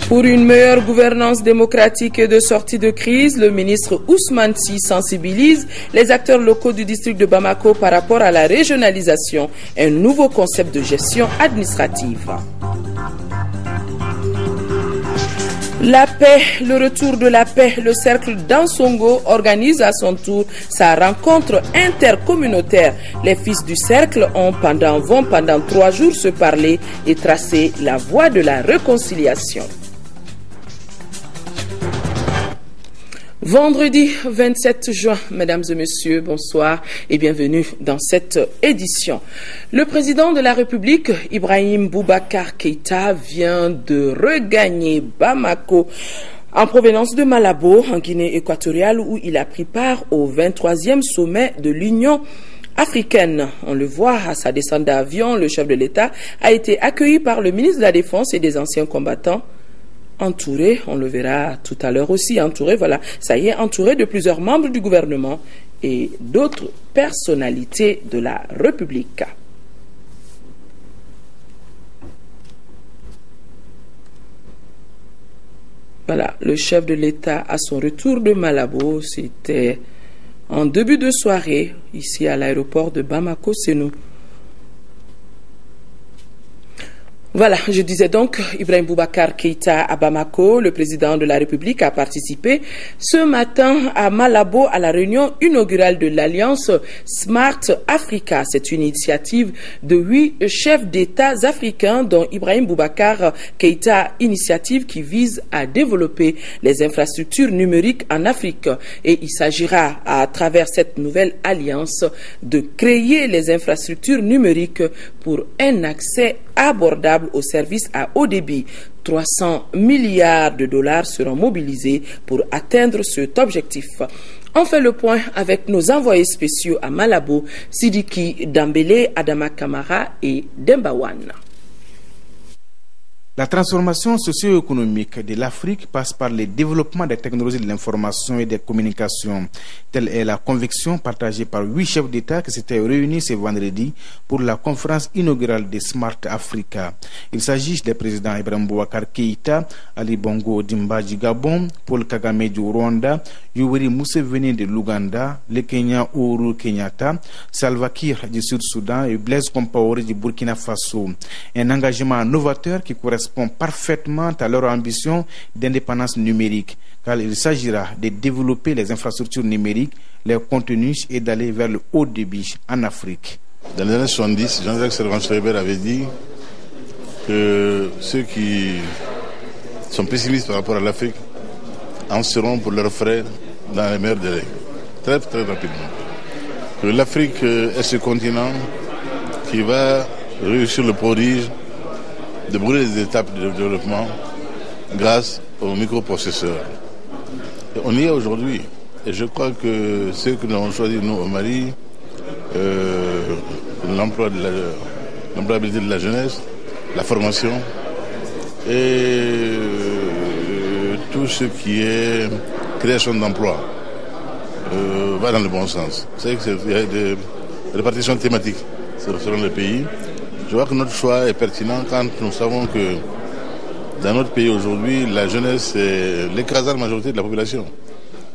Pour une meilleure gouvernance démocratique et de sortie de crise, le ministre Ousmane Sy sensibilise les acteurs locaux du district de Bamako par rapport à la régionalisation, un nouveau concept de gestion administrative. La paix, le retour de la paix, le cercle d'Ansongo organise à son tour sa rencontre intercommunautaire. Les fils du cercle vont pendant 3 jours se parler et tracer la voie de la réconciliation. Vendredi 27 juin, mesdames et messieurs, bonsoir et bienvenue dans cette édition. Le président de la République, Ibrahim Boubacar Keïta, vient de regagner Bamako en provenance de Malabo, en Guinée équatoriale, où il a pris part au 23e sommet de l'Union africaine. On le voit à sa descente d'avion, le chef de l'État a été accueilli par le ministre de la Défense et des anciens combattants. Entouré, on le verra tout à l'heure aussi, entouré, voilà, ça y est, entouré de plusieurs membres du gouvernement et d'autres personnalités de la République. Voilà, le chef de l'État à son retour de Malabo, c'était en début de soirée, ici à l'aéroport de Bamako, c'est nous. Voilà, je disais donc, Ibrahim Boubacar Keïta à Bamako, le président de la République a participé ce matin à Malabo à la réunion inaugurale de l'Alliance Smart Africa. C'est une initiative de 8 chefs d'État africains, dont Ibrahim Boubacar Keïta, initiative qui vise à développer les infrastructures numériques en Afrique. Et il s'agira, à travers cette nouvelle alliance, de créer les infrastructures numériques pour un accès abordable aux services à haut débit. 300 milliards de dollars seront mobilisés pour atteindre cet objectif. On fait le point avec nos envoyés spéciaux à Malabo, Sidiki Dambélé, Adama Kamara et Dembawan. La transformation socio-économique de l'Afrique passe par le développement des technologies de l'information et des communications. Telle est la conviction partagée par 8 chefs d'État qui s'étaient réunis ce vendredi pour la conférence inaugurale de Smart Africa. Il s'agit des présidents Ibrahim Boubacar Keïta, Ali Bongo Ondimba du Gabon, Paul Kagame du Rwanda, Yoweri Museveni de l'Ouganda, le Kenya Uhuru Kenyatta, Salva Kiir du Sud-Soudan et Blaise Compaoré du Burkina Faso. Un engagement novateur qui correspond parfaitement à leur ambition d'indépendance numérique, car il s'agira de développer les infrastructures numériques, les contenus et d'aller vers le haut débit en Afrique. Dans les années 70, Jean-Jacques Servan-Schreiber avait dit que ceux qui sont pessimistes par rapport à l'Afrique en seront pour leurs frais dans les meilleurs délais, très très rapidement. Que l'Afrique est ce continent qui va réussir le prodige de brûler les étapes de développement grâce aux microprocesseurs. Et on y est aujourd'hui. Et je crois que ceux que nous avons choisi, nous, au Mali, l'employabilité de la jeunesse, la formation et tout ce qui est création d'emplois va dans le bon sens. Vous savez qu'il y a des répartitions thématiques selon les pays. Je vois que notre choix est pertinent quand nous savons que dans notre pays aujourd'hui, la jeunesse est l'écrasante majorité de la population.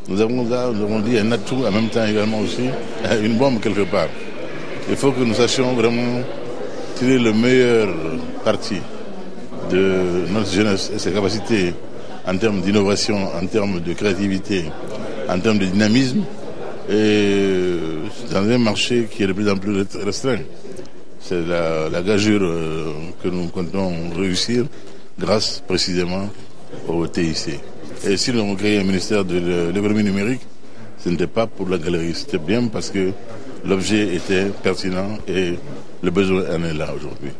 Nous avons dit un atout, en même temps également aussi une bombe quelque part. Il faut que nous sachions vraiment tirer le meilleur parti de notre jeunesse et ses capacités en termes d'innovation, en termes de créativité, en termes de dynamisme, et dans un marché qui est de plus en plus restreint. C'est la gageure que nous comptons réussir grâce précisément au TIC. Et si nous avons créé un ministère de l'économie numérique, ce n'était pas pour la galerie, c'était bien parce que l'objet était pertinent et le besoin en est là aujourd'hui.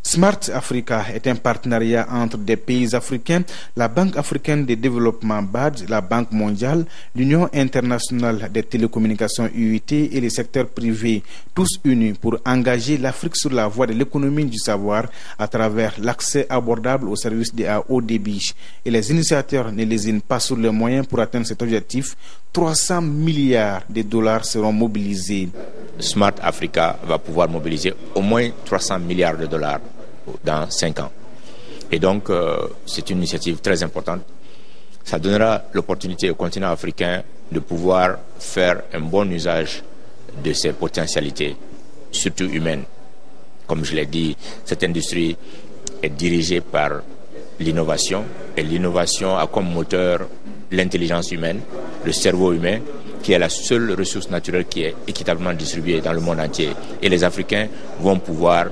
Smart Africa est un partenariat entre des pays africains, la Banque africaine de développement BAD, la Banque mondiale, l'Union internationale des télécommunications UIT et les secteurs privés, tous unis pour engager l'Afrique sur la voie de l'économie du savoir à travers l'accès abordable aux services à haut débit. Et les initiateurs ne lésinent pas sur les moyens pour atteindre cet objectif. 300 milliards de dollars seront mobilisés. Smart Africa va pouvoir mobiliser au moins 300 milliards de dollars dans 5 ans. Et donc, c'est une initiative très importante. Ça donnera l'opportunité au continent africain de pouvoir faire un bon usage de ses potentialités, surtout humaines. Comme je l'ai dit, cette industrie est dirigée par l'innovation, et l'innovation a comme moteur l'intelligence humaine, le cerveau humain, qui est la seule ressource naturelle qui est équitablement distribuée dans le monde entier. Et les Africains vont pouvoir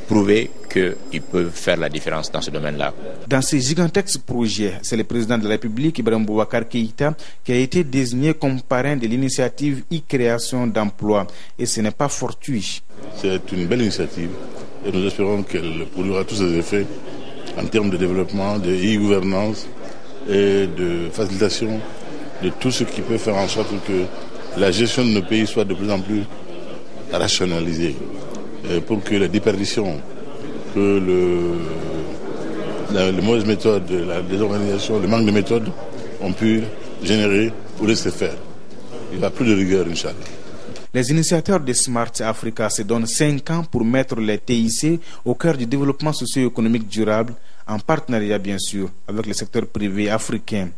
prouver qu'ils peuvent faire la différence dans ce domaine-là. Dans ces gigantesques projets, c'est le président de la République, Ibrahim Boubacar Keïta, qui a été désigné comme parrain de l'initiative e-création d'emplois. Et ce n'est pas fortuit. C'est une belle initiative et nous espérons qu'elle produira tous ses effets en termes de développement, de e-gouvernance et de facilitation de tout ce qui peut faire en sorte que la gestion de nos pays soit de plus en plus rationalisée. Pour que la déperdition, que les mauvaises méthodes, la désorganisation, le manque de méthodes ont pu générer ou laisser faire. Il n'y a plus de rigueur, Inch'Allah. Les initiateurs de Smart Africa se donnent 5 ans pour mettre les TIC au cœur du développement socio-économique durable, en partenariat bien sûr avec le secteur privé africain.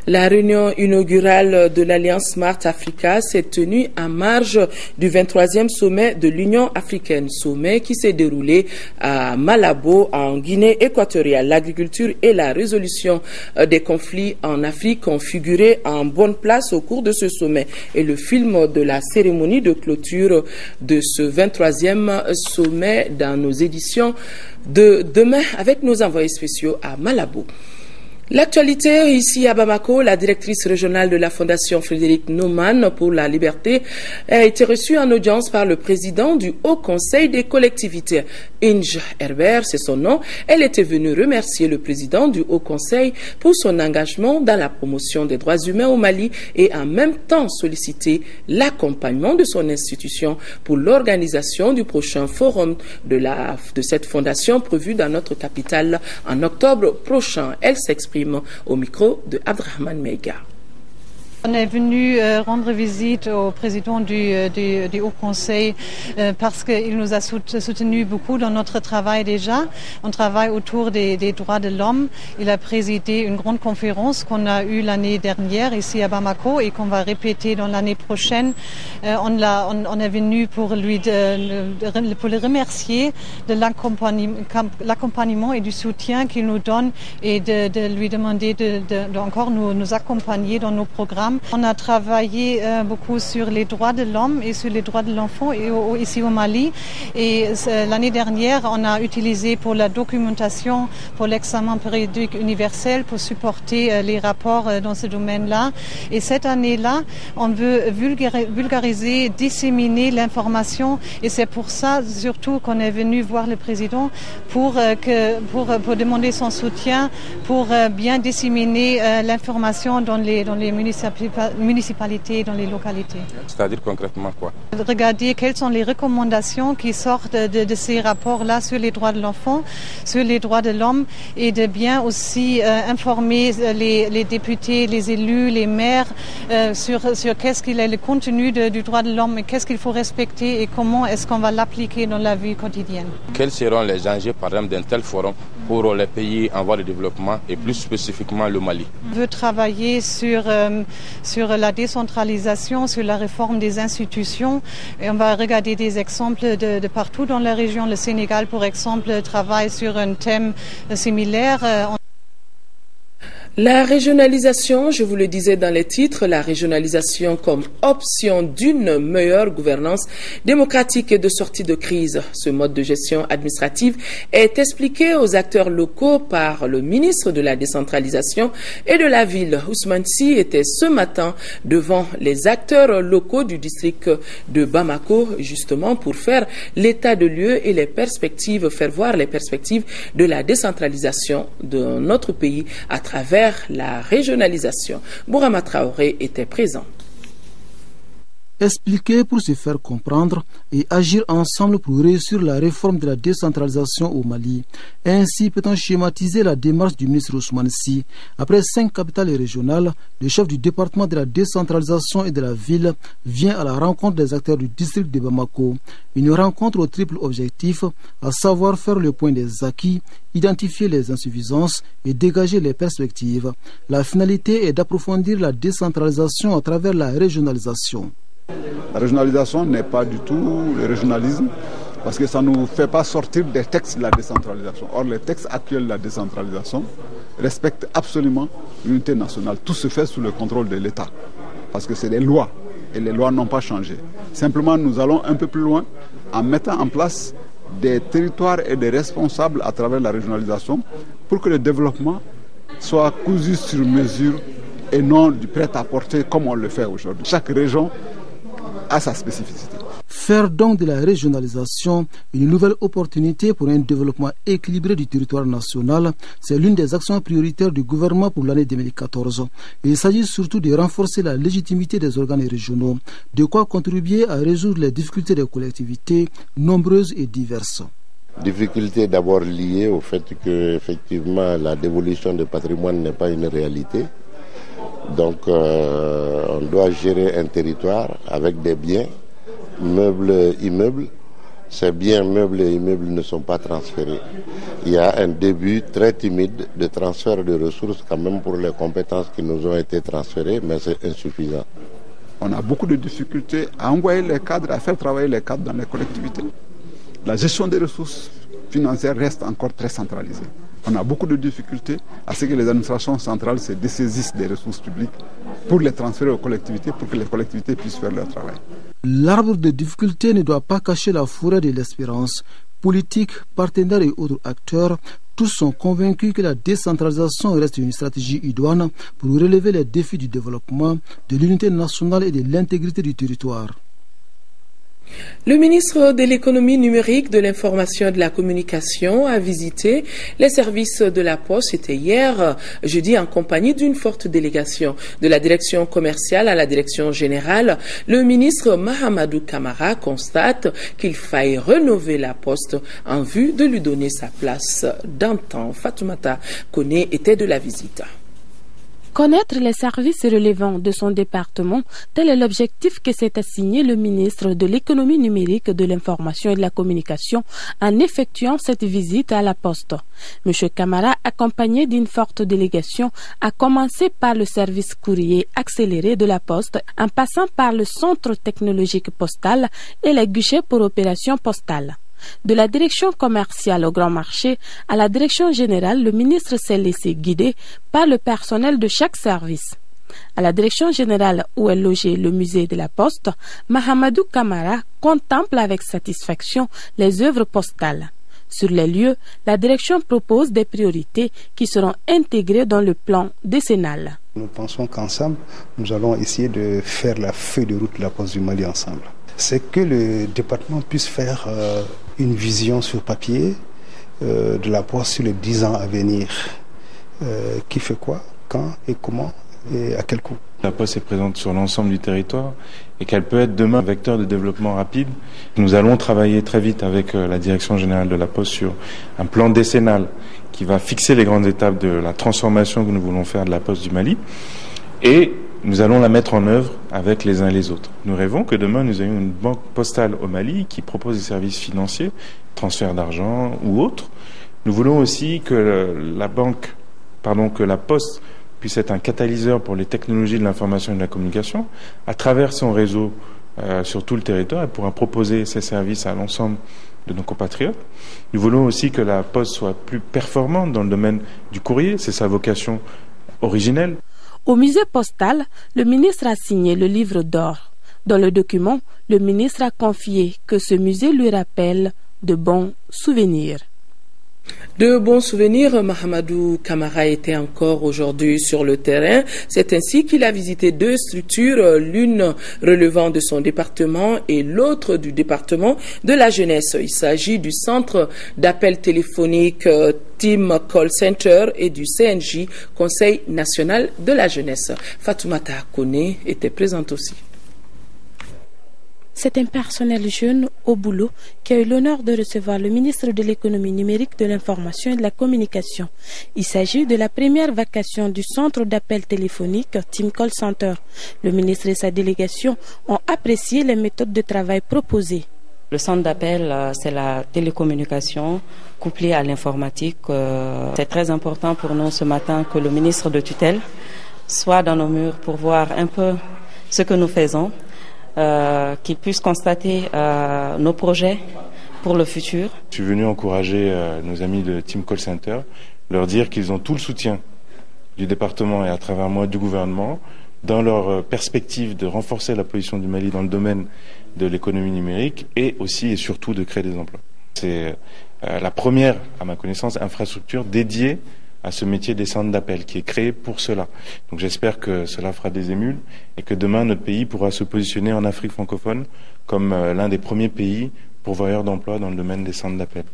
La réunion inaugurale de l'Alliance Smart Africa s'est tenue en marge du 23e sommet de l'Union africaine, sommet qui s'est déroulé à Malabo, en Guinée équatoriale. L'agriculture et la résolution des conflits en Afrique ont figuré en bonne place au cours de ce sommet. Et le film de la cérémonie de clôture de ce 23e sommet dans nos éditions de demain avec nos envoyés spéciaux à Malabo. L'actualité ici à Bamako, la directrice régionale de la Fondation Frédéric Naumann pour la liberté a été reçue en audience par le président du Haut Conseil des collectivités. Inge Herbert, c'est son nom. Elle était venue remercier le président du Haut Conseil pour son engagement dans la promotion des droits humains au Mali et en même temps solliciter l'accompagnement de son institution pour l'organisation du prochain forum de cette fondation prévu dans notre capitale en octobre prochain. Elle s'exprime au micro de Abdrahman Meiga. On est venu rendre visite au président du Haut Conseil parce qu'il nous a soutenu beaucoup dans notre travail déjà. On travaille autour des droits de l'homme. Il a présidé une grande conférence qu'on a eue l'année dernière ici à Bamako et qu'on va répéter dans l'année prochaine. On est venu pour le remercier de l'accompagnement et du soutien qu'il nous donne et de lui demander de encore nous accompagner dans nos programmes. On a travaillé beaucoup sur les droits de l'homme et sur les droits de l'enfant ici au Mali. Et l'année dernière, on a utilisé pour la documentation, pour l'examen périodique universel, pour supporter les rapports dans ce domaine-là. Et cette année-là, on veut vulgariser, disséminer l'information. Et c'est pour ça, surtout, qu'on est venu voir le président pour demander son soutien, pour bien disséminer l'information dans les municipalités, dans les localités. C'est-à-dire concrètement quoi? Regardez quelles sont les recommandations qui sortent de ces rapports-là sur les droits de l'enfant, sur les droits de l'homme et de bien aussi informer les députés, les élus, les maires sur qu'est-ce qu'il est le contenu du droit de l'homme et qu'est-ce qu'il faut respecter et comment est-ce qu'on va l'appliquer dans la vie quotidienne. Quels seront les enjeux par exemple d'un tel forum pour les pays en voie de développement et plus spécifiquement le Mali? On veut travailler sur la décentralisation, sur la réforme des institutions. Et on va regarder des exemples de partout dans la région. Le Sénégal, par exemple, travaille sur un thème similaire. La régionalisation, je vous le disais dans les titres, la régionalisation comme option d'une meilleure gouvernance démocratique et de sortie de crise. Ce mode de gestion administrative est expliqué aux acteurs locaux par le ministre de la décentralisation et de la ville. Ousmane Sy était ce matin devant les acteurs locaux du district de Bamako, justement pour faire l'état de lieu et faire voir les perspectives de la décentralisation de notre pays à travers la régionalisation. Bourama Traoré était présent. Expliquer pour se faire comprendre et agir ensemble pour réussir la réforme de la décentralisation au Mali. Ainsi peut-on schématiser la démarche du ministre Ousmane Sy. Après 5 capitales régionales, le chef du département de la décentralisation et de la ville vient à la rencontre des acteurs du district de Bamako. Une rencontre au triple objectif, à savoir faire le point des acquis, identifier les insuffisances et dégager les perspectives. La finalité est d'approfondir la décentralisation à travers la régionalisation. La régionalisation n'est pas du tout le régionalisme parce que ça ne nous fait pas sortir des textes de la décentralisation. Or, les textes actuels de la décentralisation respectent absolument l'unité nationale. Tout se fait sous le contrôle de l'État parce que c'est des lois et les lois n'ont pas changé. Simplement, nous allons un peu plus loin en mettant en place des territoires et des responsables à travers la régionalisation pour que le développement soit cousu sur mesure et non du prêt-à-porter comme on le fait aujourd'hui. Chaque région a sa spécificité. Faire donc de la régionalisation une nouvelle opportunité pour un développement équilibré du territoire national, c'est l'une des actions prioritaires du gouvernement pour l'année 2014. Il s'agit surtout de renforcer la légitimité des organes régionaux, de quoi contribuer à résoudre les difficultés des collectivités, nombreuses et diverses. Difficultés d'abord liées au fait que effectivement la dévolution de patrimoine n'est pas une réalité. Donc on doit gérer un territoire avec des biens, meubles, immeubles. Ces biens, meubles et immeubles ne sont pas transférés. Il y a un début très timide de transfert de ressources quand même pour les compétences qui nous ont été transférées, mais c'est insuffisant. On a beaucoup de difficultés à envoyer les cadres, à faire travailler les cadres dans les collectivités. La gestion des ressources financières reste encore très centralisée. On a beaucoup de difficultés à ce que les administrations centrales se dessaisissent des ressources publiques pour les transférer aux collectivités, pour que les collectivités puissent faire leur travail. L'arbre de difficultés ne doit pas cacher la forêt de l'espérance. Politiques, partenaires et autres acteurs, tous sont convaincus que la décentralisation reste une stratégie idoine pour relever les défis du développement, de l'unité nationale et de l'intégrité du territoire. Le ministre de l'économie numérique, de l'information et de la communication a visité les services de la Poste. C'était hier, jeudi, en compagnie d'une forte délégation de la direction commerciale à la direction générale. Le ministre Mahamadou Camara constate qu'il faille rénover la Poste en vue de lui donner sa place d'antan. Fatoumata Kone était de la visite. Connaître les services relevant de son département, tel est l'objectif que s'est assigné le ministre de l'économie numérique, de l'information et de la communication en effectuant cette visite à la Poste. M. Camara, accompagné d'une forte délégation, a commencé par le service courrier accéléré de la Poste, en passant par le centre technologique postal et les guichets pour opérations postales. De la direction commerciale au grand marché à la direction générale, le ministre s'est laissé guider par le personnel de chaque service. À la direction générale où est logé le musée de la Poste, Mahamadou Camara contemple avec satisfaction les œuvres postales. Sur les lieux, la direction propose des priorités qui seront intégrées dans le plan décennal. Nous pensons qu'ensemble, nous allons essayer de faire la feuille de route de la Poste du Mali ensemble. C'est que le département puisse faire une vision sur papier de la Poste sur les 10 ans à venir. Qui fait quoi, quand et comment et à quel coût. La Poste est présente sur l'ensemble du territoire et qu'elle peut être demain un vecteur de développement rapide. Nous allons travailler très vite avec la direction générale de la Poste sur un plan décennal qui va fixer les grandes étapes de la transformation que nous voulons faire de la Poste du Mali. Et nous allons la mettre en œuvre avec les uns et les autres. Nous rêvons que demain nous ayons une banque postale au Mali qui propose des services financiers, transfert d'argent ou autres. Nous voulons aussi que la Poste puisse être un catalyseur pour les technologies de l'information et de la communication à travers son réseau sur tout le territoire et pourra proposer ses services à l'ensemble de nos compatriotes. Nous voulons aussi que la Poste soit plus performante dans le domaine du courrier, c'est sa vocation originelle. Au musée postal, le ministre a signé le livre d'or. Dans le document, le ministre a confié que ce musée lui rappelle de bons souvenirs. De bons souvenirs, Mahamadou Camara était encore aujourd'hui sur le terrain. C'est ainsi qu'il a visité 2 structures, l'une relevant de son département et l'autre du département de la jeunesse. Il s'agit du centre d'appel téléphonique Team Call Center et du CNJ, Conseil national de la jeunesse. Fatoumata Kone était présente aussi. C'est un personnel jeune au boulot qui a eu l'honneur de recevoir le ministre de l'économie numérique, de l'information et de la communication. Il s'agit de la première vacation du centre d'appel téléphonique Team Call Center. Le ministre et sa délégation ont apprécié les méthodes de travail proposées. Le centre d'appel, c'est la télécommunication couplée à l'informatique. C'est très important pour nous ce matin que le ministre de tutelle soit dans nos murs pour voir un peu ce que nous faisons. Qu'ils puissent constater nos projets pour le futur. Je suis venu encourager nos amis de Team Call Center, leur dire qu'ils ont tout le soutien du département et à travers moi du gouvernement dans leur perspective de renforcer la position du Mali dans le domaine de l'économie numérique et aussi et surtout de créer des emplois. C'est la première, à ma connaissance, infrastructure dédiée à ce métier des centres d'appel qui est créé pour cela. Donc j'espère que cela fera des émules et que demain notre pays pourra se positionner en Afrique francophone comme l'un des premiers pays pourvoyeurs d'emplois dans le domaine des centres d'appel.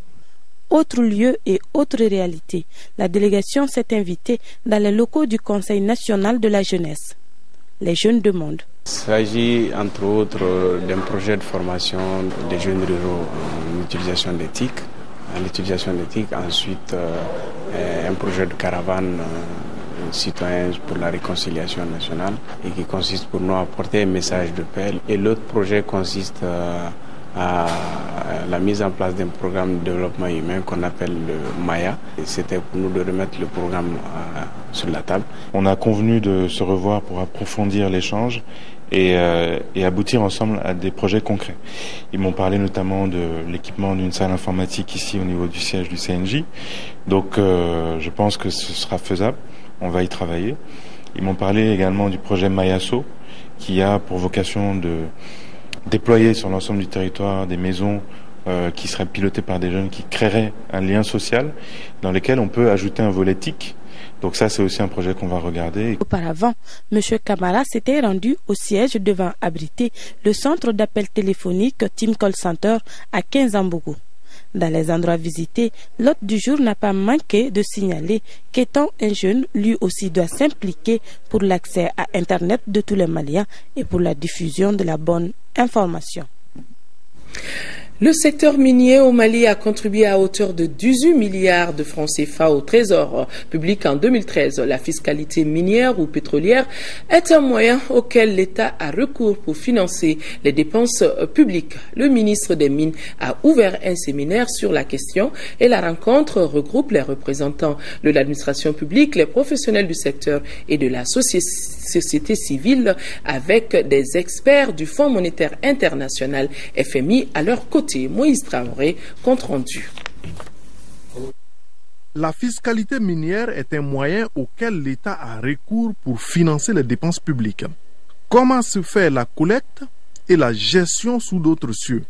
Autre lieu et autre réalité. La délégation s'est invitée dans les locaux du Conseil national de la jeunesse. Les jeunes demandent. Il s'agit entre autres d'un projet de formation des jeunes ruraux en utilisation d'éthique. Ensuite un projet de caravane citoyenne pour la réconciliation nationale et qui consiste pour nous à porter un message de paix. Et l'autre projet consiste à la mise en place d'un programme de développement humain qu'on appelle le Maya. C'était pour nous de remettre le programme sur la table. On a convenu de se revoir pour approfondir l'échange et aboutir ensemble à des projets concrets. Ils m'ont parlé notamment de l'équipement d'une salle informatique ici au niveau du siège du CNJ. Donc je pense que ce sera faisable. On va y travailler. Ils m'ont parlé également du projet Mayaso qui a pour vocation de déployer sur l'ensemble du territoire des maisons qui seraient pilotées par des jeunes qui créeraient un lien social dans lequel on peut ajouter un volet TIC. Donc ça, c'est aussi un projet qu'on va regarder. Auparavant, M. Camara s'était rendu au siège devant abriter le centre d'appel téléphonique Team Call Center à 15 Ambougou. Dans les endroits visités, l'hôte du jour n'a pas manqué de signaler qu'étant un jeune, lui aussi doit s'impliquer pour l'accès à Internet de tous les Maliens et pour la diffusion de la bonne information. Le secteur minier au Mali a contribué à hauteur de 18 milliards de francs CFA au trésor public en 2013. La fiscalité minière ou pétrolière est un moyen auquel l'État a recours pour financer les dépenses publiques. Le ministre des Mines a ouvert un séminaire sur la question et la rencontre regroupe les représentants de l'administration publique, les professionnels du secteur et de la société civile avec des experts du Fonds monétaire international FMI à leur côté. Moïse Traoré, compte rendu. La fiscalité minière est un moyen auquel l'État a recours pour financer les dépenses publiques. Comment se fait la collecte et la gestion sous d'autres cieux?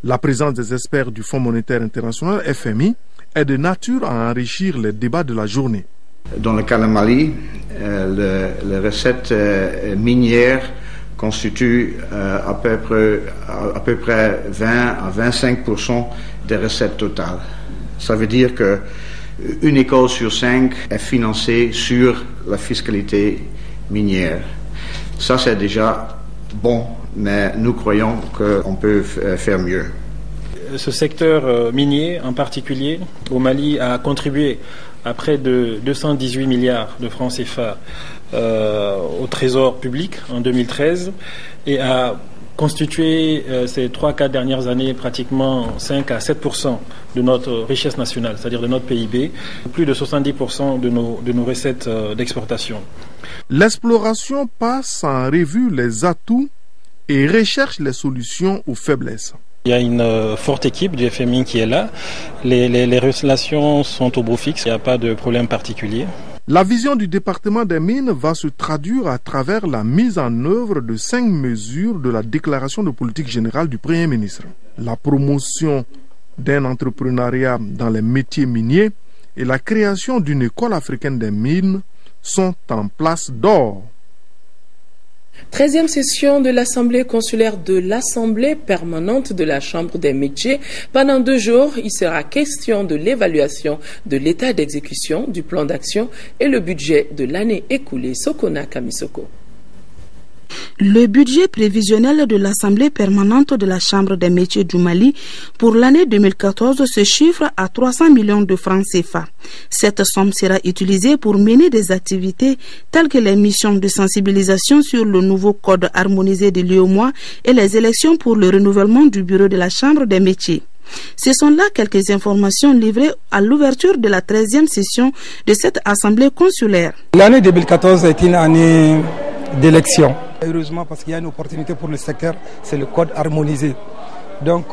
La présence des experts du Fonds monétaire international FMI est de nature à enrichir les débats de la journée. Dans le cas du Mali, les recettes minières constitue à peu près 20 à 25% des recettes totales. Ça veut dire qu'une école sur 5 est financée sur la fiscalité minière. Ça, c'est déjà bon, mais nous croyons qu'on peut faire mieux. Ce secteur minier, en particulier, au Mali, a contribué à près de 218 milliards de francs CFA au trésor public en 2013 et a constitué ces 3-4 dernières années pratiquement 5 à 7% de notre richesse nationale, c'est-à-dire de notre PIB, plus de 70% de nos recettes d'exportation. L'exploration passe en revue les atouts et recherche les solutions aux faiblesses. Il y a une forte équipe du FMI qui est là. Les relations sont au beau fixe, il n'y a pas de problème particulier. La vision du département des mines va se traduire à travers la mise en œuvre de 5 mesures de la déclaration de politique générale du Premier ministre. La promotion d'un entrepreneuriat dans les métiers miniers et la création d'une école africaine des mines sont en place d'or. 13e session de l'Assemblée consulaire de l'Assemblée permanente de la Chambre des métiers. Pendant 2 jours, il sera question de l'évaluation de l'état d'exécution du plan d'action et le budget de l'année écoulée. Sokona Kamisoko. Le budget prévisionnel de l'Assemblée permanente de la Chambre des métiers du Mali pour l'année 2014 se chiffre à 300 millions de francs CFA. Cette somme sera utilisée pour mener des activités telles que les missions de sensibilisation sur le nouveau code harmonisé de l'UEMOA et les élections pour le renouvellement du bureau de la Chambre des métiers. Ce sont là quelques informations livrées à l'ouverture de la 13e session de cette Assemblée consulaire. L'année 2014 est une année d'élection. Heureusement, parce qu'il y a une opportunité pour le secteur, c'est le code harmonisé. Donc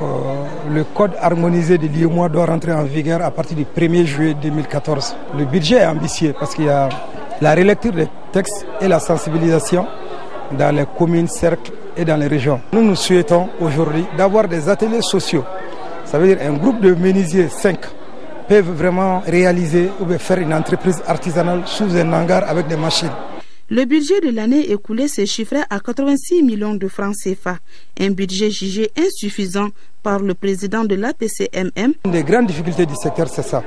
le code harmonisé de l'UEMOA doit rentrer en vigueur à partir du 1er juillet 2014. Le budget est ambitieux parce qu'il y a la relecture des textes et la sensibilisation dans les communes, cercles et dans les régions. Nous souhaitons aujourd'hui d'avoir des ateliers sociaux. Ça veut dire un groupe de menuisiers, 5, peuvent vraiment réaliser ou faire une entreprise artisanale sous un hangar avec des machines. Le budget de l'année écoulée se chiffrait à 86 millions de francs CFA, un budget jugé insuffisant par le président de l'APCMM. Une des grandes difficultés du secteur, c'est ça.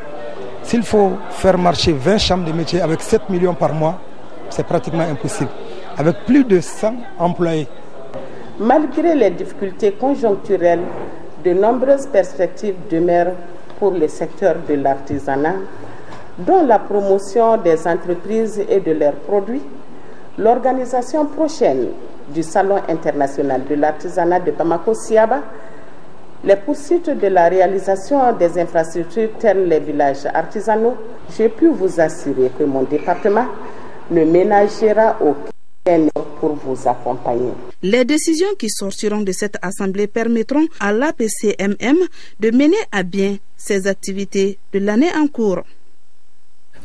S'il faut faire marcher 20 chambres de métiers avec 7 millions par mois, c'est pratiquement impossible. Avec plus de 100 employés. Malgré les difficultés conjoncturelles, de nombreuses perspectives demeurent pour le secteur de l'artisanat, dont la promotion des entreprises et de leurs produits, l'organisation prochaine du Salon international de l'artisanat de Bamako-Siaba, les poursuites de la réalisation des infrastructures telles les villages artisanaux. J'ai pu vous assurer que mon département ne ménagera aucun pour vous accompagner. Les décisions qui sortiront de cette assemblée permettront à l'APCMM de mener à bien ses activités de l'année en cours.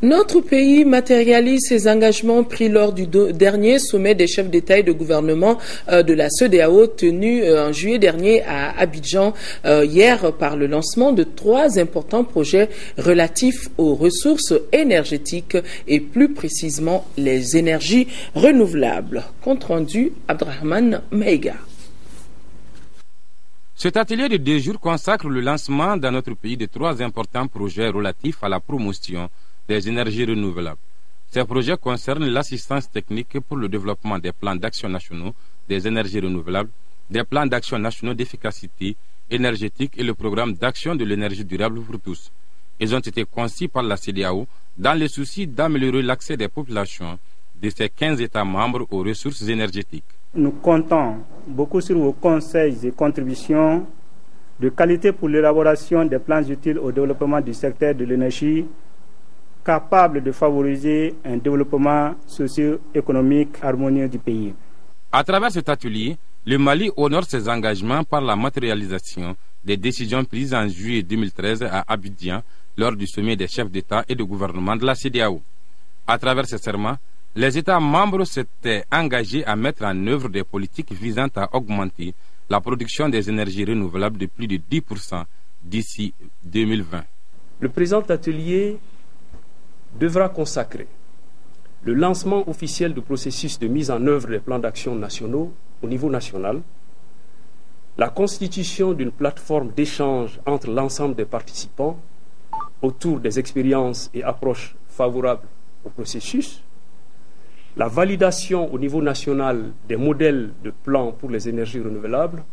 Notre pays matérialise ses engagements pris lors du dernier sommet des chefs d'État et de gouvernement de la CEDEAO tenu en juillet dernier à Abidjan hier par le lancement de 3 importants projets relatifs aux ressources énergétiques et plus précisément les énergies renouvelables. Compte rendu Abdrahman Meiga. Cet atelier de 2 jours consacre le lancement dans notre pays de 3 importants projets relatifs à la promotion des énergies renouvelables. Ces projets concernent l'assistance technique pour le développement des plans d'action nationaux des énergies renouvelables, des plans d'action nationaux d'efficacité énergétique et le programme d'action de l'énergie durable pour tous. Ils ont été conçus par la CEDEAO dans le souci d'améliorer l'accès des populations de ces 15 États membres aux ressources énergétiques. Nous comptons beaucoup sur vos conseils et contributions de qualité pour l'élaboration des plans utiles au développement du secteur de l'énergie, capable de favoriser un développement socio-économique harmonieux du pays. À travers cet atelier, le Mali honore ses engagements par la matérialisation des décisions prises en juillet 2013 à Abidjan lors du sommet des chefs d'État et de gouvernement de la CEDEAO. À travers ces serments, les États membres s'étaient engagés à mettre en œuvre des politiques visant à augmenter la production des énergies renouvelables de plus de 10% d'ici 2020. Le présent atelier devra consacrer le lancement officiel du processus de mise en œuvre des plans d'action nationaux au niveau national, la constitution d'une plateforme d'échange entre l'ensemble des participants autour des expériences et approches favorables au processus, la validation au niveau national des modèles de plans pour les énergies renouvelables,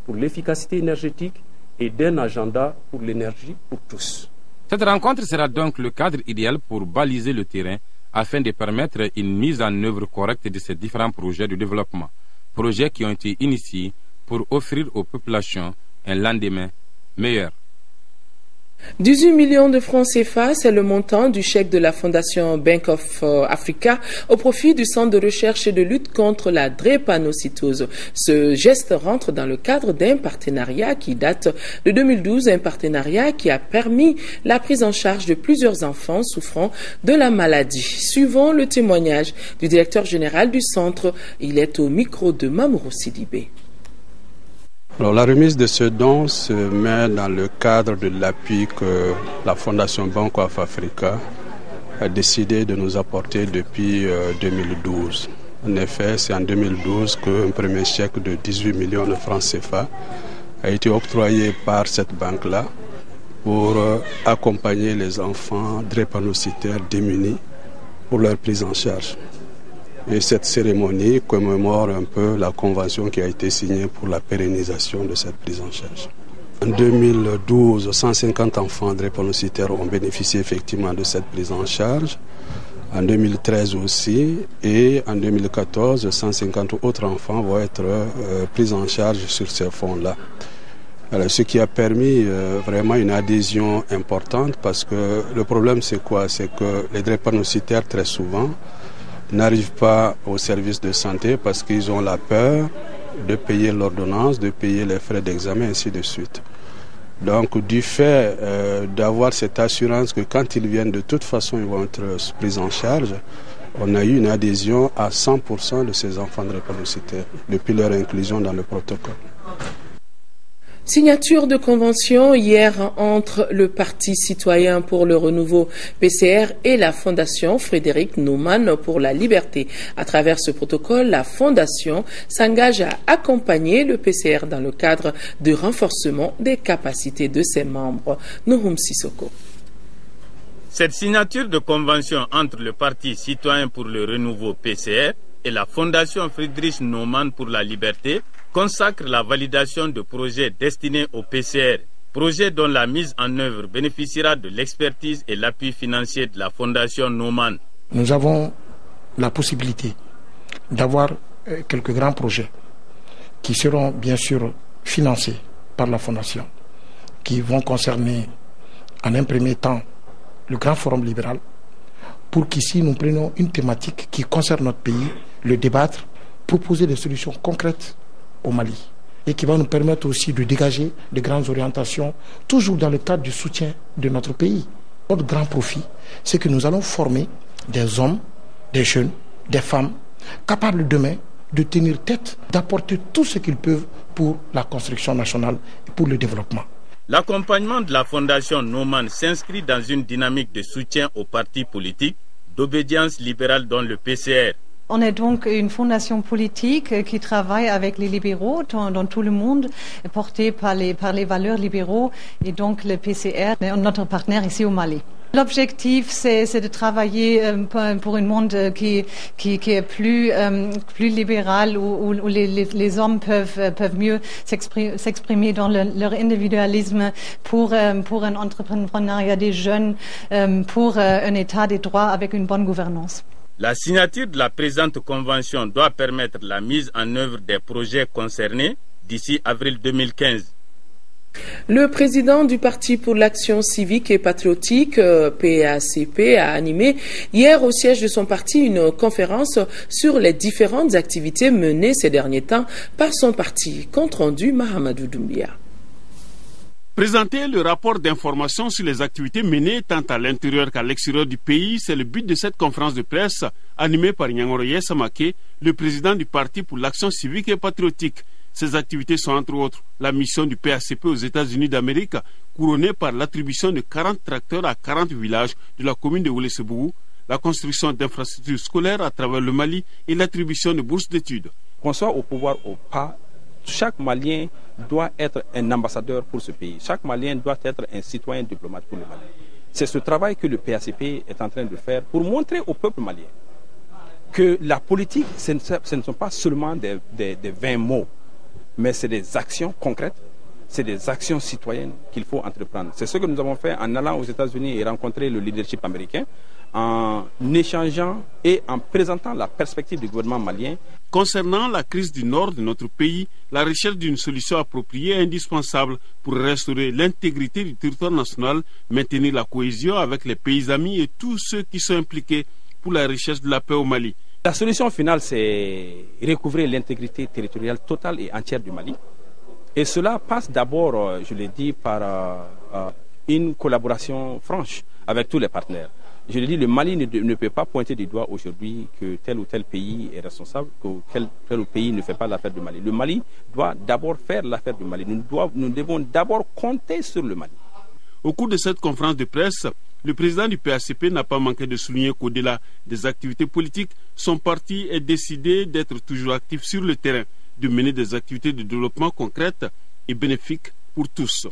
pour l'efficacité énergétique et d'un agenda pour l'énergie pour tous. Cette rencontre sera donc le cadre idéal pour baliser le terrain afin de permettre une mise en œuvre correcte de ces différents projets de développement, projets qui ont été initiés pour offrir aux populations un lendemain meilleur. 18 millions de francs CFA, c'est le montant du chèque de la Fondation Bank of Africa au profit du Centre de recherche et de lutte contre la drépanocytose. Ce geste rentre dans le cadre d'un partenariat qui date de 2012, un partenariat qui a permis la prise en charge de plusieurs enfants souffrant de la maladie. Suivons le témoignage du directeur général du centre. Il est au micro de Mamourou Sidibé. Alors, la remise de ce don se met dans le cadre de l'appui que la Fondation Bank of Africa a décidé de nous apporter depuis 2012. En effet, c'est en 2012 qu'un premier chèque de 18 millions de francs CFA a été octroyé par cette banque-là pour accompagner les enfants drépanocytaires démunis pour leur prise en charge. Et cette cérémonie commémore un peu la convention qui a été signée pour la pérennisation de cette prise en charge. En 2012, 150 enfants drépanocytaires ont bénéficié effectivement de cette prise en charge. En 2013 aussi, et en 2014, 150 autres enfants vont être pris en charge sur ces fonds-là. Alors, ce qui a permis vraiment une adhésion importante, parce que le problème c'est quoi? C'est que les drépanocytaires très souvent n'arrivent pas au service de santé parce qu'ils ont la peur de payer l'ordonnance, de payer les frais d'examen, ainsi de suite. Donc du fait d'avoir cette assurance que quand ils viennent, de toute façon, ils vont être pris en charge, on a eu une adhésion à 100% de ces enfants drépanocytaires depuis leur inclusion dans le protocole. Signature de convention hier entre le Parti citoyen pour le renouveau PCR et la Fondation Frédéric Naumann pour la liberté. À travers ce protocole, la Fondation s'engage à accompagner le PCR dans le cadre du renforcement des capacités de ses membres. Nohum Sissoko. Cette signature de convention entre le Parti citoyen pour le renouveau PCR et la Fondation Frédéric Naumann pour la liberté consacre la validation de projets destinés au PCR, projets dont la mise en œuvre bénéficiera de l'expertise et l'appui financier de la Fondation Naumann. Nous avons la possibilité d'avoir quelques grands projets qui seront bien sûr financés par la Fondation, qui vont concerner en un premier temps le Grand Forum libéral, pour qu'ici nous prenions une thématique qui concerne notre pays, le débattre, proposer des solutions concrètes au Mali, et qui va nous permettre aussi de dégager de grandes orientations, toujours dans le cadre du soutien de notre pays. Notre grand profit, c'est que nous allons former des hommes, des jeunes, des femmes, capables demain de tenir tête, d'apporter tout ce qu'ils peuvent pour la construction nationale et pour le développement. L'accompagnement de la Fondation Naumann s'inscrit dans une dynamique de soutien aux partis politiques, d'obédience libérale dans le PCR. On est donc une fondation politique qui travaille avec les libéraux dans tout le monde, portée par les valeurs libéraux, et donc le PCR est notre partenaire ici au Mali. L'objectif, c'est de travailler pour un monde qui est plus libéral, où les hommes peuvent mieux s'exprimer dans leur individualisme, pour un entrepreneuriat des jeunes, pour un état des droits avec une bonne gouvernance. La signature de la présente convention doit permettre la mise en œuvre des projets concernés d'ici avril 2015. Le président du Parti pour l'action civique et patriotique, PACP, a animé hier au siège de son parti une conférence sur les différentes activités menées ces derniers temps par son parti. Compte rendu Mahamadou Doumbia. Présenter le rapport d'information sur les activités menées tant à l'intérieur qu'à l'extérieur du pays, c'est le but de cette conférence de presse animée par Nyangoroye Samake, le président du Parti pour l'action civique et patriotique. Ces activités sont entre autres la mission du PACP aux États-Unis d'Amérique, couronnée par l'attribution de 40 tracteurs à 40 villages de la commune de Wélé-Sebougou, la construction d'infrastructures scolaires à travers le Mali et l'attribution de bourses d'études. Qu'on soit au pouvoir ou pas, chaque Malien doit être un ambassadeur pour ce pays. Chaque Malien doit être un citoyen diplomate pour le Mali. C'est ce travail que le PACP est en train de faire pour montrer au peuple malien que la politique, ce ne sont pas seulement des vains mots, mais c'est des actions concrètes, c'est des actions citoyennes qu'il faut entreprendre. C'est ce que nous avons fait en allant aux États-Unis et rencontrer le leadership américain, en échangeant et en présentant la perspective du gouvernement malien. Concernant la crise du nord de notre pays, la recherche d'une solution appropriée est indispensable pour restaurer l'intégrité du territoire national, maintenir la cohésion avec les pays amis et tous ceux qui sont impliqués pour la recherche de la paix au Mali. La solution finale, c'est recouvrer l'intégrité territoriale totale et entière du Mali. Et cela passe d'abord, je l'ai dit, par une collaboration franche avec tous les partenaires. Je l'ai dit, le Mali ne peut pas pointer du doigt aujourd'hui que tel ou tel pays est responsable, que tel ou tel pays ne fait pas l'affaire du Mali. Le Mali doit d'abord faire l'affaire du Mali. Nous devons d'abord compter sur le Mali. Au cours de cette conférence de presse, le président du PACP n'a pas manqué de souligner qu'au-delà des activités politiques, son parti est décidé d'être toujours actif sur le terrain, de mener des activités de développement concrètes et bénéfiques pour tous.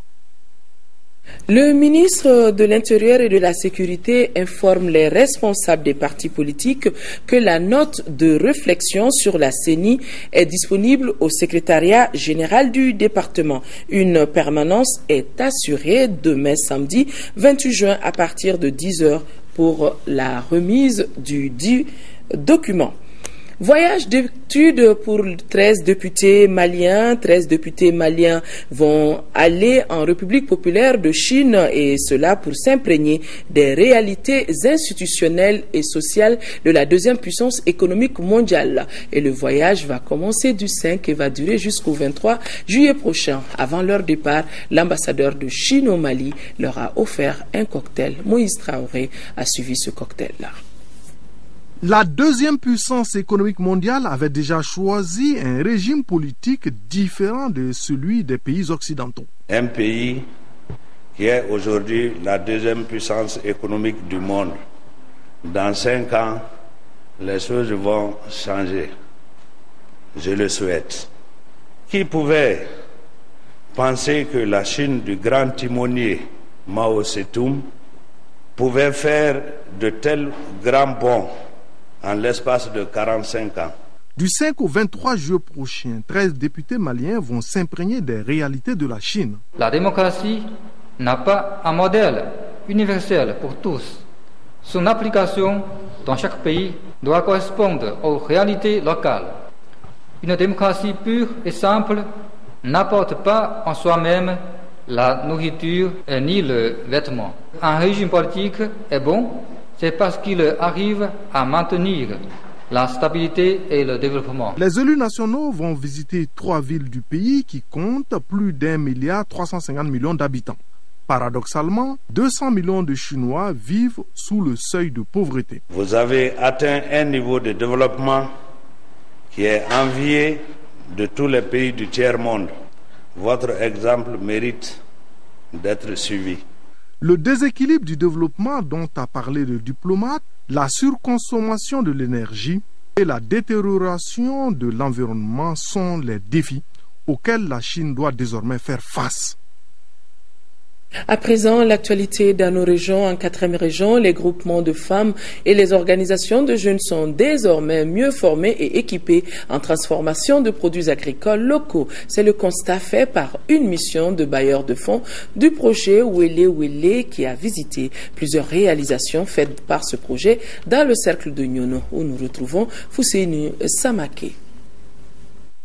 Le ministre de l'Intérieur et de la Sécurité informe les responsables des partis politiques que la note de réflexion sur la CENI est disponible au secrétariat général du département. Une permanence est assurée demain samedi 28 juin à partir de 10h pour la remise du dit document. Voyage d'études pour 13 députés maliens. 13 députés maliens vont aller en République populaire de Chine et cela pour s'imprégner des réalités institutionnelles et sociales de la deuxième puissance économique mondiale. Et le voyage va commencer du 5 et va durer jusqu'au 23 juillet prochain. Avant leur départ, l'ambassadeur de Chine au Mali leur a offert un cocktail. Moïse Traoré a suivi ce cocktail-là. La deuxième puissance économique mondiale avait déjà choisi un régime politique différent de celui des pays occidentaux. Un pays qui est aujourd'hui la deuxième puissance économique du monde. Dans 5 ans, les choses vont changer. Je le souhaite. Qui pouvait penser que la Chine du grand timonier Mao Tse-tung pouvait faire de tels grands bonds en l'espace de 45 ans. Du 5 au 23 juillet prochain, 13 députés maliens vont s'imprégner des réalités de la Chine. La démocratie n'a pas un modèle universel pour tous. Son application dans chaque pays doit correspondre aux réalités locales. Une démocratie pure et simple n'apporte pas en soi-même la nourriture ni le vêtement. Un régime politique est bon, c'est parce qu'il arrive à maintenir la stabilité et le développement. Les élus nationaux vont visiter 3 villes du pays qui comptent plus d'1,350 milliard d'habitants. Paradoxalement, 200 millions de Chinois vivent sous le seuil de pauvreté. Vous avez atteint un niveau de développement qui est envié de tous les pays du tiers-monde. Votre exemple mérite d'être suivi. Le déséquilibre du développement dont a parlé le diplomate, la surconsommation de l'énergie et la détérioration de l'environnement sont les défis auxquels la Chine doit désormais faire face. À présent, l'actualité dans nos régions. En 4e région, les groupements de femmes et les organisations de jeunes sont désormais mieux formés et équipés en transformation de produits agricoles locaux. C'est le constat fait par une mission de bailleurs de fonds du projet Wele Wele qui a visité plusieurs réalisations faites par ce projet dans le cercle de Nyono où nous retrouvons Fousseini Samake.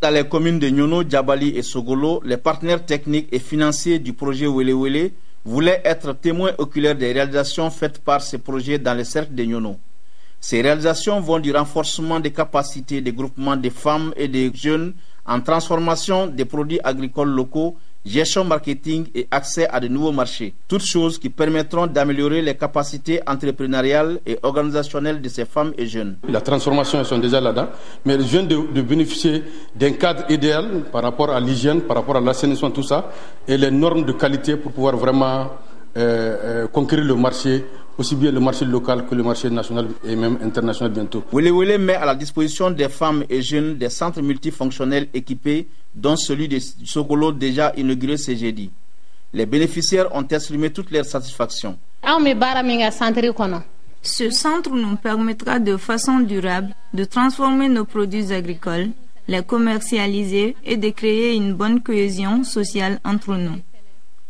Dans les communes de Nyono, Djabali et Sogolo, les partenaires techniques et financiers du projet Wele Wele voulaient être témoins oculaires des réalisations faites par ces projets dans les cercles de Nyono. Ces réalisations vont du renforcement des capacités des groupements de femmes et des jeunes en transformation des produits agricoles locaux, gestion marketing et accès à de nouveaux marchés. Toutes choses qui permettront d'améliorer les capacités entrepreneuriales et organisationnelles de ces femmes et jeunes. La transformation, elles sont déjà là-dedans, mais elles viennent de bénéficier d'un cadre idéal par rapport à l'hygiène, par rapport à l'assainissement, tout ça, et les normes de qualité pour pouvoir vraiment conquérir le marché, aussi bien le marché local que le marché national et même international bientôt. Wele Wele met à la disposition des femmes et jeunes des centres multifonctionnels équipés, dont celui de Sogolo déjà inauguré ce jeudi. Les bénéficiaires ont exprimé toutes leurs satisfactions. Ce centre nous permettra de façon durable de transformer nos produits agricoles, les commercialiser et de créer une bonne cohésion sociale entre nous.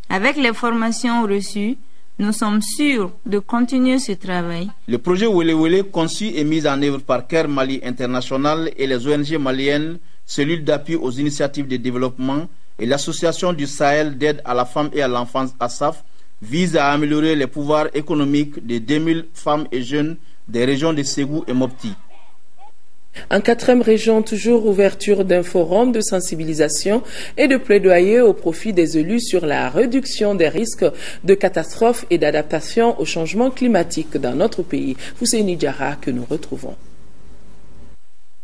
Avec les formations reçues, nous sommes sûrs de continuer ce travail. Le projet Wele Wele, conçu et mis en œuvre par CARE Mali International et les ONG maliennes, cellules d'appui aux initiatives de développement et l'association du Sahel d'aide à la femme et à l'enfance ASAF, vise à améliorer les pouvoirs économiques de 2000 femmes et jeunes des régions de Ségou et Mopti. En 4e région, toujours ouverture d'un forum de sensibilisation et de plaidoyer au profit des élus sur la réduction des risques de catastrophes et d'adaptation au changement climatique dans notre pays. Fousseini Diarra que nous retrouvons.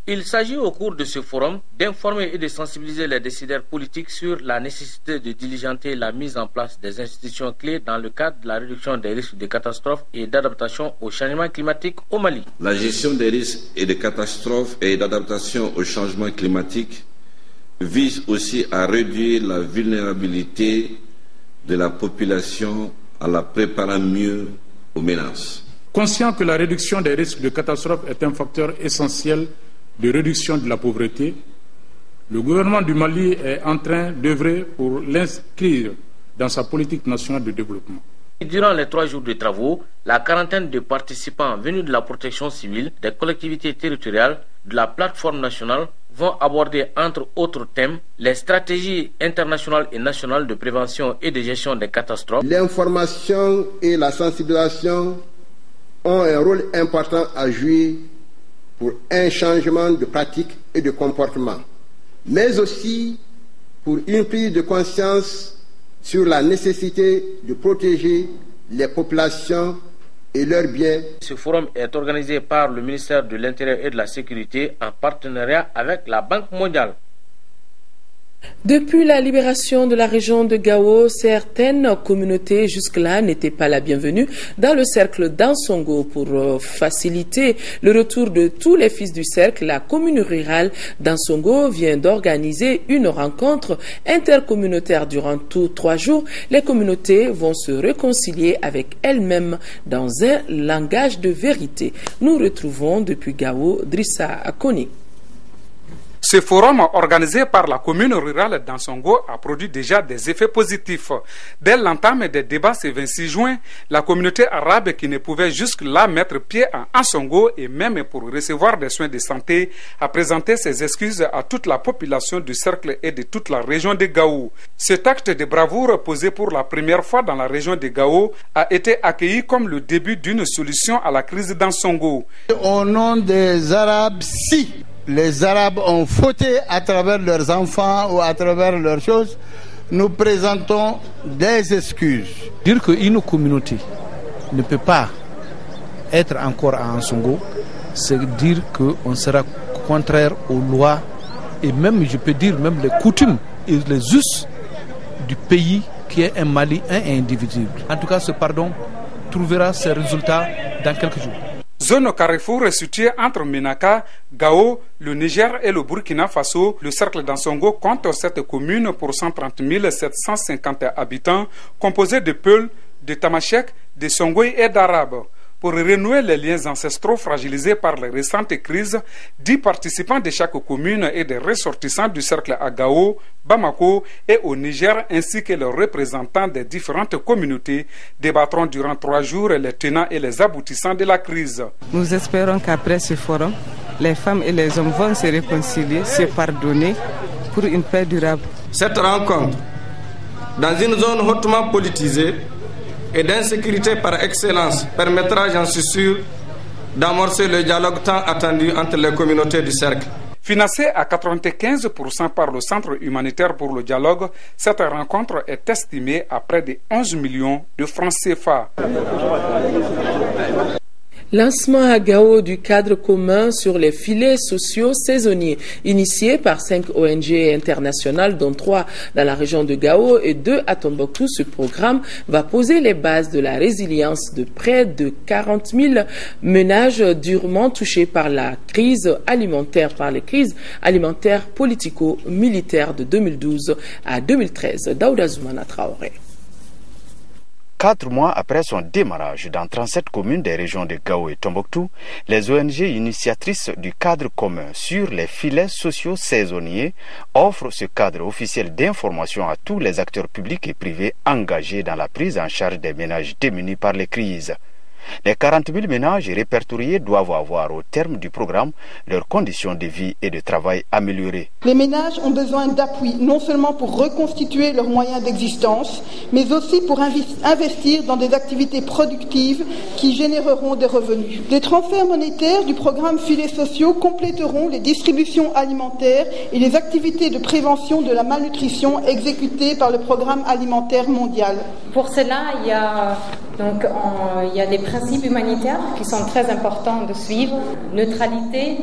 Il s'agit au cours de ce forum d'informer et de sensibiliser les décideurs politiques sur la nécessité de diligenter la mise en place des institutions clés dans le cadre de la réduction des risques de catastrophes et d'adaptation au changement climatique au Mali. La gestion des risques et des catastrophes et d'adaptation au changement climatique vise aussi à réduire la vulnérabilité de la population en la préparant mieux aux menaces. Conscient que la réduction des risques de catastrophe est un facteur essentiel de réduction de la pauvreté, le gouvernement du Mali est en train d'œuvrer pour l'inscrire dans sa politique nationale de développement. Durant les 3 jours de travaux, la quarantaine de participants venus de la protection civile, des collectivités territoriales, de la plateforme nationale vont aborder entre autres thèmes les stratégies internationales et nationales de prévention et de gestion des catastrophes. L'information et la sensibilisation ont un rôle important à jouer pour un changement de pratique et de comportement, mais aussi pour une prise de conscience sur la nécessité de protéger les populations et leurs biens. Ce forum est organisé par le ministère de l'Intérieur et de la Sécurité en partenariat avec la Banque mondiale. Depuis la libération de la région de Gao, certaines communautés jusque-là n'étaient pas la bienvenue dans le cercle d'Ansongo. Pour faciliter le retour de tous les fils du cercle, la commune rurale d'Ansongo vient d'organiser une rencontre intercommunautaire durant tous 3 jours. Les communautés vont se réconcilier avec elles-mêmes dans un langage de vérité. Nous retrouvons depuis Gao Drissa Akoni. Ce forum organisé par la commune rurale d'Ansongo a produit déjà des effets positifs. Dès l'entame des débats ce 26 juin, la communauté arabe qui ne pouvait jusque-là mettre pied à Ansongo et même pour recevoir des soins de santé a présenté ses excuses à toute la population du cercle et de toute la région de Gao. Cet acte de bravoure posé pour la première fois dans la région de Gao a été accueilli comme le début d'une solution à la crise d'Ansongo. Au nom des Arabes, si les Arabes ont fauté à travers leurs enfants ou à travers leurs choses, nous présentons des excuses. Dire qu'une communauté ne peut pas être encore à Ansongo, c'est dire qu'on sera contraire aux lois et même, je peux dire, même les coutumes et les us du pays qui est un Mali, un indivisible. En tout cas, ce pardon trouvera ses résultats dans quelques jours. Zone carrefour située entre Menaka, Gao, le Niger et le Burkina Faso, le cercle d'Ansongo compte cette commune pour 130 750 habitants, composée de Peuls, de Tamashek, de Songoï et d'Arabes. Pour renouer les liens ancestraux fragilisés par les récentes crises, 10 participants de chaque commune et des ressortissants du cercle à Gao, Bamako et au Niger, ainsi que les représentants des différentes communautés, débattront durant 3 jours les tenants et les aboutissants de la crise. Nous espérons qu'après ce forum, les femmes et les hommes vont se réconcilier, se pardonner pour une paix durable. Cette rencontre, dans une zone hautement politisée et d'insécurité par excellence, permettra, j'en suis sûr, d'amorcer le dialogue tant attendu entre les communautés du cercle. Financée à 95% par le Centre humanitaire pour le dialogue, cette rencontre est estimée à près de 11 millions de francs CFA. Lancement à Gao du cadre commun sur les filets sociaux saisonniers, initié par 5 ONG internationales, dont 3 dans la région de Gao et 2 à Tombouctou. Ce programme va poser les bases de la résilience de près de 40 000 ménages durement touchés par la crise alimentaire, politico-militaires de 2012 à 2013. Daouda Zoumana Traoré. 4 mois après son démarrage dans 37 communes des régions de Gao et Tombouctou, les ONG initiatrices du cadre commun sur les filets sociaux saisonniers offrent ce cadre officiel d'information à tous les acteurs publics et privés engagés dans la prise en charge des ménages démunis par les crises. Les 40 000 ménages répertoriés doivent avoir au terme du programme leurs conditions de vie et de travail améliorées. Les ménages ont besoin d'appui, non seulement pour reconstituer leurs moyens d'existence, mais aussi pour investir dans des activités productives qui généreront des revenus. Les transferts monétaires du programme filets sociaux compléteront les distributions alimentaires et les activités de prévention de la malnutrition exécutées par le programme alimentaire mondial. Pour cela, il y a des principes humanitaires qui sont très importants de suivre, neutralité,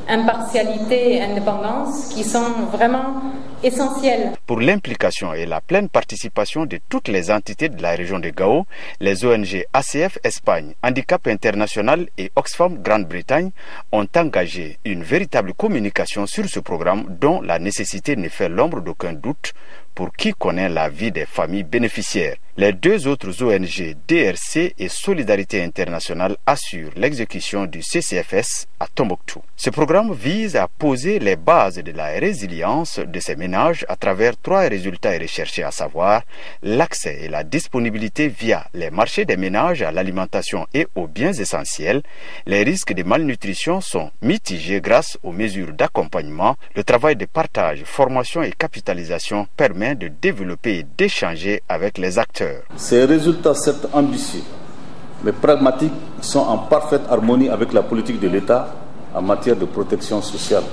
impartialité et indépendance, qui sont vraiment essentiels. Pour l'implication et la pleine participation de toutes les entités de la région de Gao, les ONG ACF Espagne, Handicap International et Oxfam Grande-Bretagne ont engagé une véritable communication sur ce programme dont la nécessité ne fait l'ombre d'aucun doute pour qui connaît la vie des familles bénéficiaires. Les deux autres ONG, DRC et Solidarité Internationale, assurent l'exécution du CCFS à Tombouctou. Ce programme vise à poser les bases de la résilience de ces ménages à travers 3 résultats recherchés, à savoir l'accès et la disponibilité via les marchés des ménages à l'alimentation et aux biens essentiels. Les risques de malnutrition sont mitigés grâce aux mesures d'accompagnement. Le travail de partage, formation et capitalisation permet de développer et d'échanger avec les acteurs. Ces résultats, certes ambitieux, mais pragmatiques, sont en parfaite harmonie avec la politique de l'État en matière de protection sociale.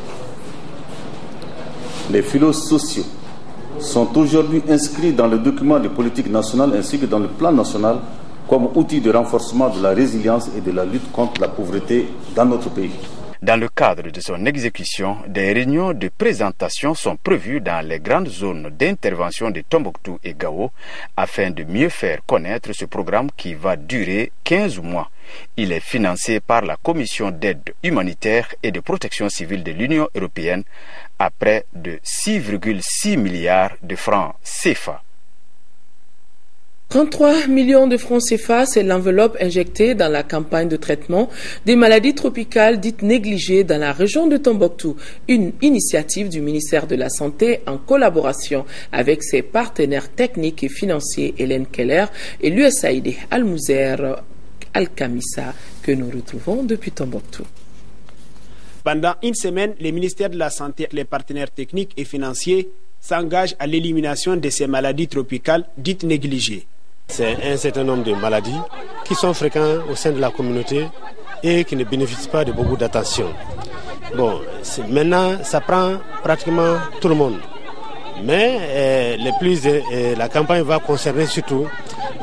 Les filets sociaux sont aujourd'hui inscrits dans le document de politique nationale ainsi que dans le plan national comme outil de renforcement de la résilience et de la lutte contre la pauvreté dans notre pays. Dans le cadre de son exécution, des réunions de présentation sont prévues dans les grandes zones d'intervention de Tombouctou et Gao afin de mieux faire connaître ce programme qui va durer 15 mois. Il est financé par la Commission d'aide humanitaire et de protection civile de l'Union européenne à près de 6,6 milliards de francs CFA. 33 millions de francs CFA, c'est l'enveloppe injectée dans la campagne de traitement des maladies tropicales dites négligées dans la région de Tombouctou, une initiative du ministère de la Santé en collaboration avec ses partenaires techniques et financiers Hélène Keller et l'USAID Al-Mouzer Al-Kamissa que nous retrouvons depuis Tombouctou. Pendant une semaine, les ministères de la Santé, les partenaires techniques et financiers s'engagent à l'élimination de ces maladies tropicales dites négligées. C'est un certain nombre de maladies qui sont fréquentes au sein de la communauté et qui ne bénéficient pas de beaucoup d'attention. Bon, maintenant, ça prend pratiquement tout le monde. Mais la campagne va concerner surtout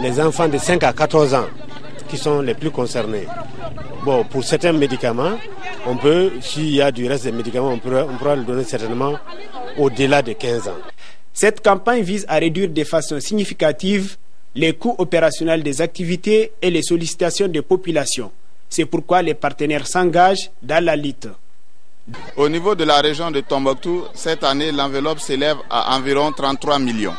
les enfants de 5 à 14 ans qui sont les plus concernés. Bon, pour certains médicaments, on peut, s'il y a du reste des médicaments, on pourra le donner certainement au-delà de 15 ans. Cette campagne vise à réduire de façon significative les coûts opérationnels des activités et les sollicitations des populations. C'est pourquoi les partenaires s'engagent dans la lutte. Au niveau de la région de Tombouctou, cette année, l'enveloppe s'élève à environ 33 millions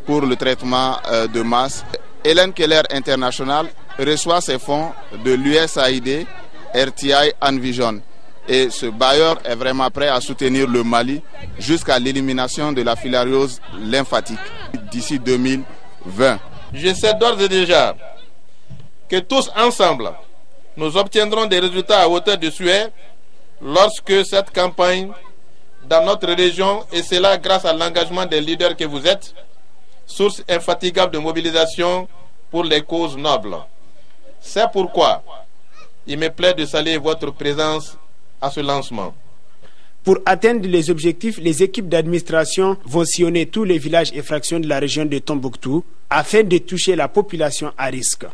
pour le traitement de masse. Hélène Keller International reçoit ses fonds de l'USAID, RTI Envision. Et ce bailleur est vraiment prêt à soutenir le Mali jusqu'à l'élimination de la filariose lymphatique d'ici 2020. Je sais d'ores et déjà que tous ensemble, nous obtiendrons des résultats à hauteur de souhait lorsque cette campagne dans notre région, et c'est là grâce à l'engagement des leaders que vous êtes, source infatigable de mobilisation pour les causes nobles. C'est pourquoi il me plaît de saluer votre présence à ce lancement. Pour atteindre les objectifs, les équipes d'administration vont sillonner tous les villages et fractions de la région de Tombouctou afin de toucher la population à risque.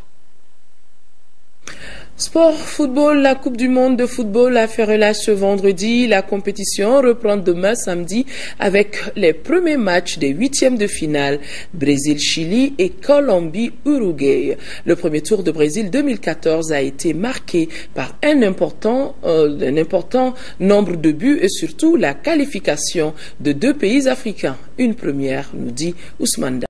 Sport, football, la Coupe du monde de football a fait relâche ce vendredi. La compétition reprend demain samedi avec les premiers matchs des 8e de finale. Brésil-Chili et Colombie-Uruguay. Le premier tour de Brésil 2014 a été marqué par un important nombre de buts et surtout la qualification de 2 pays africains. Une première, nous dit Ousmane.